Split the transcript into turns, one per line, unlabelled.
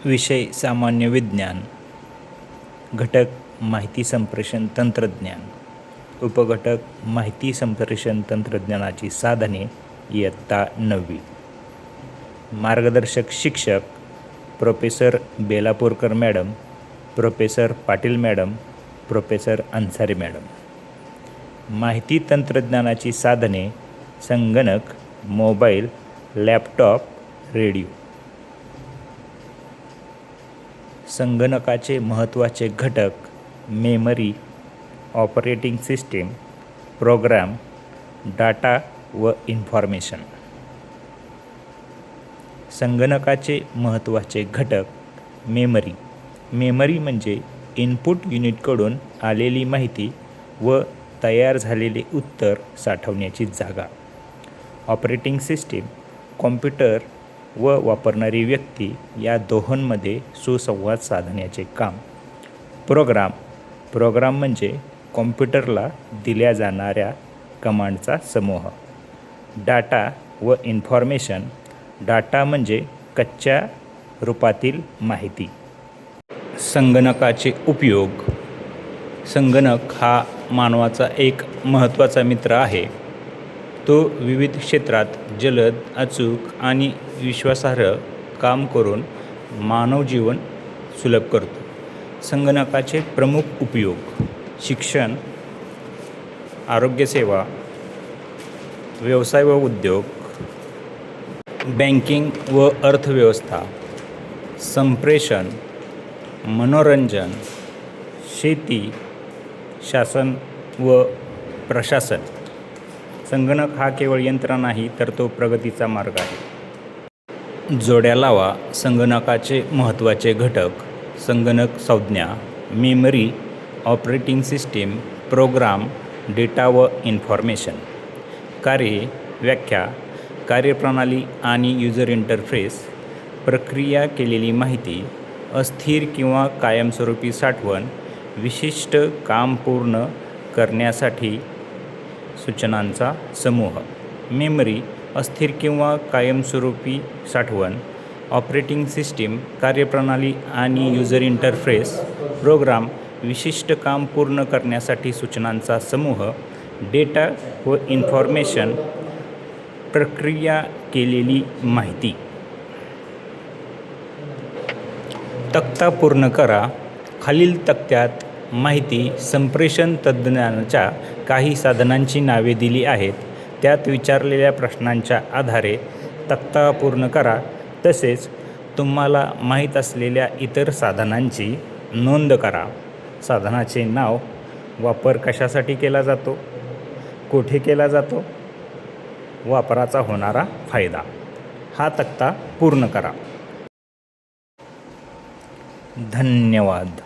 विषय सामान्य विज्ञान, घटक माहिती संप्रेषण तंत्रज्ञान, उपघटक माहिती संप्रेषण तंत्रज्ञानाची साधने, इयत्ता 9वी. मार्गदर्शक शिक्षक professor Belapurkar madam, professor Patil madam, professor Ansari madam. माहिती तंत्रज्ञानाची साधने: संगणक, मोबाईल, लॅपटॉप, रेडिओ. संगणकाचे महत्त्वाचे घटक: memory, operating system, program, data व इन्फॉर्मेशन. संगणकाचे महत्त्वाचे घटक: मेमरी. मेमरी म्हणजे इनपुट युनिटकडून आलेली माहिती व तयार झालेले उत्तर साठवण्याची जागा. ऑपरेटिंग सिस्टीम, कॉम्प्युटर व वापरणारी व्यक्ती या दोहोंमध्ये सुसंवाद साधण्याचे काम. प्रोग्राम. प्रोग्राम म्हणजे कॉम्प्युटरला दिल्या जाणाऱ्या कमांडचा समूह. डाटा व इन्फॉर्मेशन. डाटा म्हणजे कच्च्या रूपातील माहिती. संगणकाचे उपयोग. संगणक हा मानवाचा एक महत्त्वाचा मित्र आहे. तो विविध क्षेत्रात जलद, अचूक आणि विश्वासार्ह काम करून मानव जीवन सुलभ करतो. संगणकाचे प्रमुख उपयोग: शिक्षण, आरोग्यसेवा, व्यवसाय व उद्योग, बँकिंग व अर्थव्यवस्था, संप्रेषण, मनोरंजन, शेती, शासन व प्रशासन. संगणक हा केवळ यंत्र नाही, तर तो प्रगतीचा मार्ग आहे. जोड्या लावा. संगणकाचे महत्त्वाचे घटक: संगणक संज्ञा, memory, operating system, program, data व इन्फॉर्मेशन. कार्ये, व्याख्या, कार्यप्रणाली आणि युजर इंटरफेस. प्रक्रिया केलेली माहिती, अस्थिर किंवा कायमस्वरूपी साठवण, विशिष्ट काम पूर्ण करण्यासाठी सूचनांचा समूह. मेमरी, अस्थिर किंवा कायमस्वरूपी साठवण. ऑपरेटिंग सिस्टीम, कार्यप्रणाली आणि युजर इंटरफेस. प्रोग्राम, विशिष्ट काम पूर्ण करण्यासाठी सूचनांचा समूह. डेटा व इन्फॉर्मेशन, प्रक्रिया केलेली माहिती. तक्ता पूर्ण करा. खालील तक्त्यात माहिती संप्रेषण तंत्रज्ञानाच्या काही साधनांची नावे दिली आहेत. त्यात विचारलेल्या प्रश्नांच्या आधारे तक्ता पूर्ण करा. तसेच तुम्हाला माहीत असलेल्या इतर साधनांची नोंद करा. साधनाचे नाव, वापर कशासाठी केला जातो, कोठे केला जातो, वापराचा होणारा फायदा. हा तक्ता पूर्ण करा. धन्यवाद.